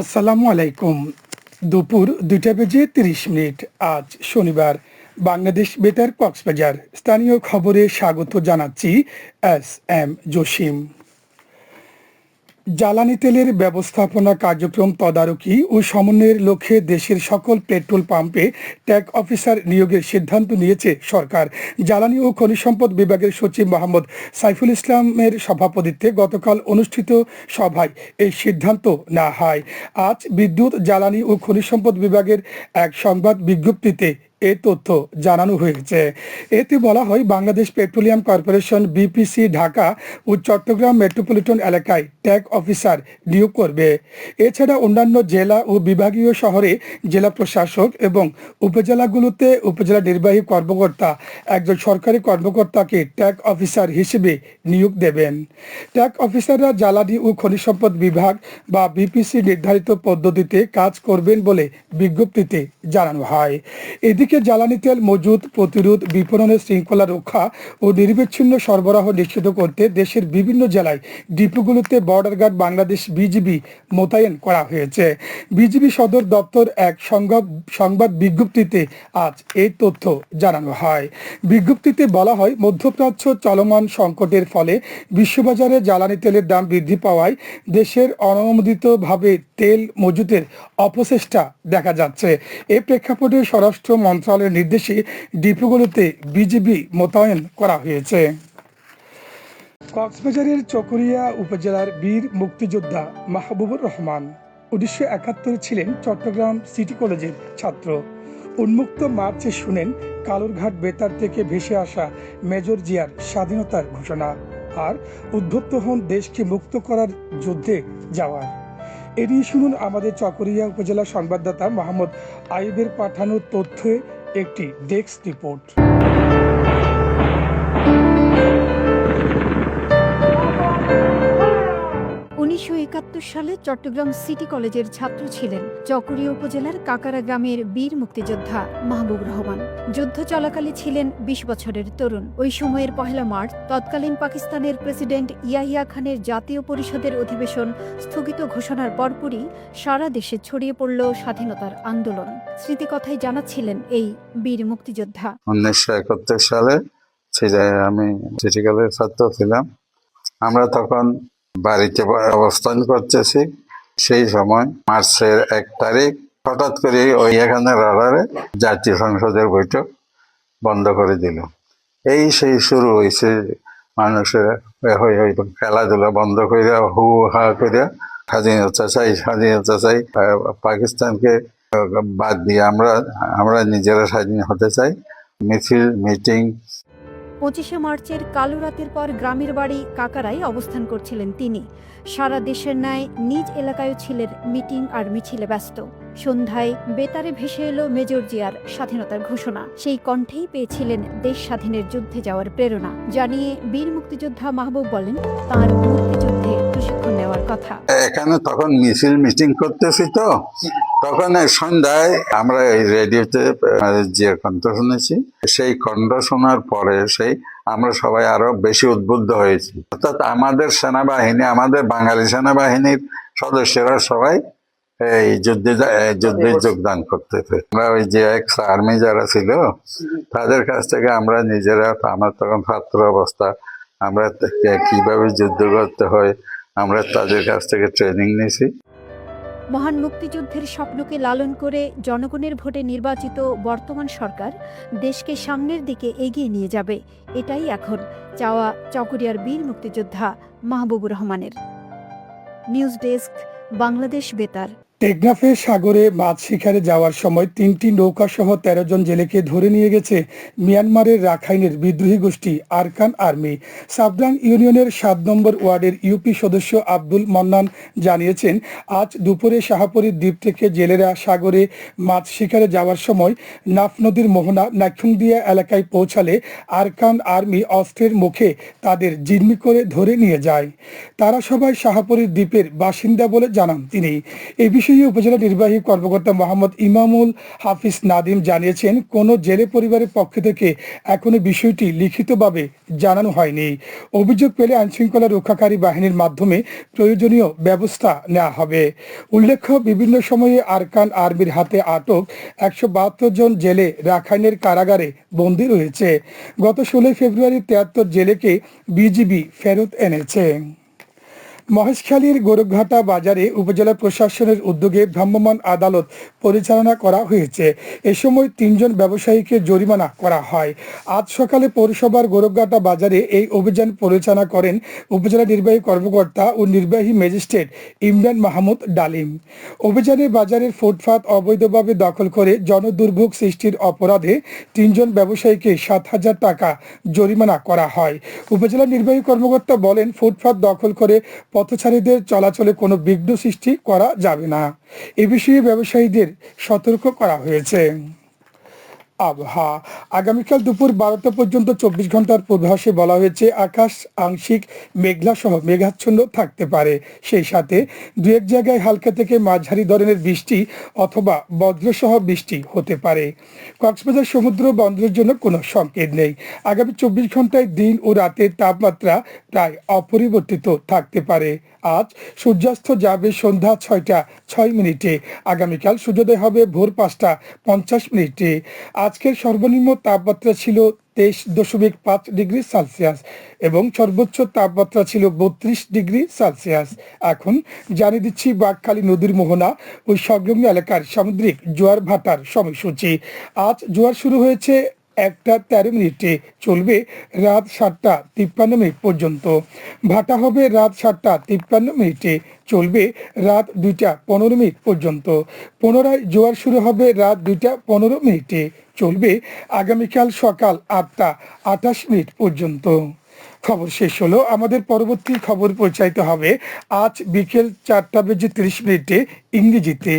আসসালামু আলাইকুম। দুপুর 2টা বেজে 30 মিনিট। আজ শনিবার। বাংলাদেশ বেতার কক্সবাজার স্থানীয় খবরে স্বাগত জানাচ্ছি এম জসিম। জ্বালানি তেলের ব্যবস্থাপনা কার্যক্রম তদারকি ও সমন্বয়ের লক্ষ্যে দেশের সকল পেট্রোল পাম্পে ট্যাগ অফিসার নিয়োগের সিদ্ধান্ত নিয়েছে সরকার। জ্বালানি ও খনিজ সম্পদ বিভাগের সচিব মোহাম্মদ সাইফুল ইসলামের সভাপতিত্বে গতকাল অনুষ্ঠিত সভায় এই সিদ্ধান্ত নেওয়া হয়। আজ বিদ্যুৎ, জ্বালানি ও খনিজ সম্পদ বিভাগের এক সংবাদ বিজ্ঞপ্তিতে এ তথ্য জানানো হয়েছে। এতে বলা হয়, Bangladesh petroleum corporation BPC Dhaka ও চট্টগ্রাম মেট্রোপলিটন এলাকায় ট্যাগ অফিসার নিয়োগ করবে। এছাড়া অন্যান্য জেলা ও বিভাগীয় শহরে জেলা প্রশাসক এবং উপজেলাগুলোতে উপজেলা নির্বাহী কর্মকর্তা একজন সরকারি কর্মকর্তাকে ট্যাগ অফিসার হিসেবে নিয়োগ দেবেন। ট্যাগ অফিসাররা জ্বালানি ও খনিজ সম্পদ বিভাগ বা বিপিসি নির্ধারিত পদ্ধতিতে কাজ করবেন বলে বিজ্ঞপ্তিতে জানানো হয়। এদিকে জ্বালানি তেল মজুত, প্রতিরোধ, বিপণনের শৃঙ্খলা রক্ষা ও নিরবিচ্ছিন্ন সরবরাহ নিশ্চিত করতে দেশের বিভিন্ন জেলায় ডিপোগুলোতে বর্ডার গার্ড বাংলাদেশ বিজিবি মোতায়েন করা হয়েছে। বিজিবি সদর দপ্তর এক সংবাদ বিজ্ঞপ্তিতে আজ এই তথ্য জানানো হয়। বিজ্ঞপ্তিতে বলা হয়, মধ্যপ্রাচ্য চলমান সংকটের ফলে বিশ্ববাজারে জ্বালানি তেলের দাম বৃদ্ধি পাওয়ায় দেশের অননুমোদিতভাবে তেল মজুতের অপচেষ্টা দেখা যাচ্ছে। এ প্রেক্ষাপটে স্বরাষ্ট্র মন্ত্রণালয়ের নির্দেশে ডিপোগুলোতে বিজিবি মোতায়েন করা হয়েছে। কক্সবাজারের চকরিয়া উপজেলার বীর মুক্তিযোদ্ধা মাহবুবুর রহমান 1971 ছিলেন চট্টগ্রাম সিটি কলেজের ছাত্র। উন্মুক্ত মার্চে শুনেন কালুরঘাট বেতার থেকে ভেসে আসা মেজর জিয়ার স্বাধীনতার ঘোষণা আর উদ্বুদ্ধ হন দেশকে মুক্ত করার যুদ্ধে যাওয়ার। এ নিয়ে শুনুন আমাদের চকরিয়া উপজেলা সংবাদদাতা মোহাম্মদ আইবের পাঠানো তথ্যে একটি ডেস্ক রিপোর্ট। 1971 সালে চট্টগ্রাম সিটি কলেজের ছাত্র ছিলেন চকরিয়া উপজেলার কাকারা গ্রামের বীর মুক্তিযোদ্ধা মাহবুব রহমান। যুদ্ধ চলাকালে ছিলেন 20 বছরের তরুণ। ওই সময়ের 1 মার্চ তৎকালীন পাকিস্তানের প্রেসিডেন্ট ইয়াহিয়া খানের জাতীয় পরিষদের অধিবেশন স্থগিত ঘোষণার পরপরই সারা দেশে ছড়িয়ে পড়ল স্বাধীনতার আন্দোলন। স্মৃতিকথায় জানাচ্ছিলেন এই বীর মুক্তিযোদ্ধা। 1971 সালে আমি সিটি কলেজের ছাত্র ছিলাম। আমরা তখন বাড়িতে অবস্থান করতেছি। সেই সময় মার্চের 1 তারিখ হঠাৎ করে ওই এখানে রাডারে জাতীয় সংসদের বৈঠক বন্ধ করে দিল। সেই শুরু হয়েছে মানুষের খেলাধুলা বন্ধ করিয়া হু হা করিয়া স্বাধীনতা চাই, পাকিস্তানকে বাদ দিয়ে আমরা নিজেরা স্বাধীন হতে চাই। মিছিল, মিটিং। 25শে মার্চের কালো রাতের পর গ্রামের বাড়ি কাকারায় অবস্থান করছিলেন তিনি। সারা দেশের ন্যায় নিজ এলাকায়ও ছিলেন মিটিং আর মিছিলে ব্যস্ত। সন্ধ্যায় বেতারে ভেসে এলো মেজর জিয়ার স্বাধীনতার ঘোষণা। সেই কণ্ঠেই পেয়েছিলেন দেশ স্বাধীনের যুদ্ধে যাওয়ার প্রেরণা জানিয়ে বীর মুক্তিযোদ্ধা মাহবুব বলেন, তাঁর মুক্তিযুদ্ধে প্রশিক্ষণ নেওয়ার কথা। এখানে তখন মিছিল মিটিং করতেছি, তো তখন সন্ধ্যায় আমরা এই রেডিওতে জিয়ার কণ্ঠ শুনেছি। সেই কণ্ঠ শোনার পরে আমরা সবাই আরো বেশি উদ্বুদ্ধ হয়েছি। অর্থাৎ আমাদের সেনাবাহিনী, আমাদের বাঙালি সেনাবাহিনীর সদস্যরা সবাই এই যুদ্ধে যোগদান করতেছে। আমরা ওই যে এক্স আর্মি যারা ছিল তাদের কাছ থেকে আমরা নিজেরা, আমার তখন ছাত্র অবস্থা, আমরা কিভাবে যুদ্ধ করতে হয় আমরা তাদের কাছ থেকে ট্রেনিং নিয়েছি। মহান মুক্তিযুদ্ধের স্বপ্নকে লালন করে জনগণের ভোটে নির্বাচিত বর্তমান সরকার দেশকে সামনের দিকে এগিয়ে নিয়ে যাবে, এটাই এখন চাওয়া চকরিয়ার বীর মুক্তিযোদ্ধা মাহবুবুর রহমানের। নিউজ ডেস্ক, বাংলাদেশ বেতার। টেকনাফের সাগরে মাছ শিকারে যাওয়ার সময় 3টি নৌকা সহ 13 জন জেলেকে ধরে নিয়ে গেছে মিয়ানমারের রাখাইনের বিদ্রোহী গোষ্ঠী আরকান আর্মি। সাবডাং ইউনিয়নের 7 নম্বর ওয়ার্ডের ইউপি সদস্য আব্দুল মন্নান জানিয়েছেন, আজ দুপুরে শাহপুরীর দ্বীপ থেকে জেলেরা সাগরে মাছ শিকারে যাওয়ার সময় নাফ নদীর মোহনা নাইখুংদিয়া এলাকায় পৌঁছালে আরকান আর্মি অস্ত্রের মুখে তাদের জিম্মি করে ধরে নিয়ে যায়। তারা সবাই শাহপুরীর দ্বীপের বাসিন্দা বলে জানান তিনি। এই বিষয়ে বিষয়ে উপজেলা নির্বাহী কর্মকর্তা মোহাম্মদ ইমামুল হাফিজ নাদিম জানিয়েছেন, কোনো জেলে পরিবারের পক্ষ থেকে এখনো বিষয়টি লিখিতভাবে জানানো হয়নি। অভিযোগ পেলে আইনশৃঙ্খলা রক্ষাকারী বাহিনীর মাধ্যমে প্রয়োজনীয় ব্যবস্থা নেওয়া হবে। উল্লেখ্য, বিভিন্ন সময়ে আরকান আর্মির হাতে আটক 172 জন জেলে রাখাইনের কারাগারে বন্দী রয়েছে। গত 16 ফেব্রুয়ারি 73 জেলেকে বিজিবি ফেরত এনেছে। মহেশখালীর গোরখঘাটা বাজারে উপজেলা প্রশাসনের উদ্যোগে ভ্রাম্যমাণ আদালত পরিচালনা করা হয়েছে। এ সময় 3 জন ব্যবসায়ীকে জরিমানা করা হয়। আজ সকালে পৌরসভার গোরখঘাটা বাজারে এই অভিযান পরিচালনা করেন উপজেলা নির্বাহী কর্মকর্তা ও নির্বাহী ম্যাজিস্ট্রেট ইমরান মাহমুদ ডালিম। অভিযানে বাজারের ফুটপাত অবৈধভাবে দখল করে জনদুর্ভোগ সৃষ্টির অপরাধে 3 জন ব্যবসায়ীকে 7,000 টাকা জরিমানা করা হয়। উপজেলা নির্বাহী কর্মকর্তা বলেন, ফুটপাত দখল করে পথচারীদের চলাচলে কোনো বিঘ্ন সৃষ্টি করা যাবে না। এ বিষয়ে ব্যবসায়ীদের সতর্ক করা হয়েছে। আবহাওয়া আগামীকাল দুপুর 12টা পর্যন্ত 24 ঘন্টার পূর্বাভাসে বলা হয়েছে, আকাশ আংশিক মেঘলা সহ মেঘাচ্ছন্ন থাকতে পারে। সেই সাথে 2-1 জায়গায় হালকা থেকে মাঝারি ধরনের বৃষ্টি অথবা বজ্রসহ বৃষ্টি হতে পারে। কক্সবাজার সমুদ্র বন্দরের জন্য কোনো সংকেত নেই। আগামী 24 ঘন্টায় দিন ও রাতের তাপমাত্রা প্রায় অপরিবর্তিত থাকতে পারে। আজ সূর্যাস্ত যাবে সন্ধ্যা 6টা 6 মিনিটে। আগামীকাল সূর্যোদয় হবে ভোর 5টা 50 মিনিটে। আজকের সর্বনিম্ন তাপমাত্রা ছিল 23.5 ডিগ্রি সেলসিয়াস এবং সর্বোচ্চ তাপমাত্রা ছিল 32 ডিগ্রি সেলসিয়াস। এখন জানিয়ে দিচ্ছি বাঁকখালী নদীর মোহনা ও সংলগ্ন এলাকার সামুদ্রিক জোয়ার ভাটার সময়সূচি। আজ জোয়ার শুরু হয়েছে 1টা 13 মিনিটে, চলবে রাত 7টা 53 মিনিট পর্যন্ত। ভাটা হবে রাত 7টা 53 মিনিটে, চলবে রাত 2টা 15 মিনিট পর্যন্ত। পুনরায় জোয়ার শুরু হবে রাত 2টা 15 মিনিটে, চলবে আগামীকাল সকাল 8টা 28 মিনিট পর্যন্ত। খবর শেষ হলো। আমাদের পরবর্তী খবর পৌঁছাইতে হবে আজ বিকেল 4টা বেজে 30 মিনিটে ইংরেজিতে।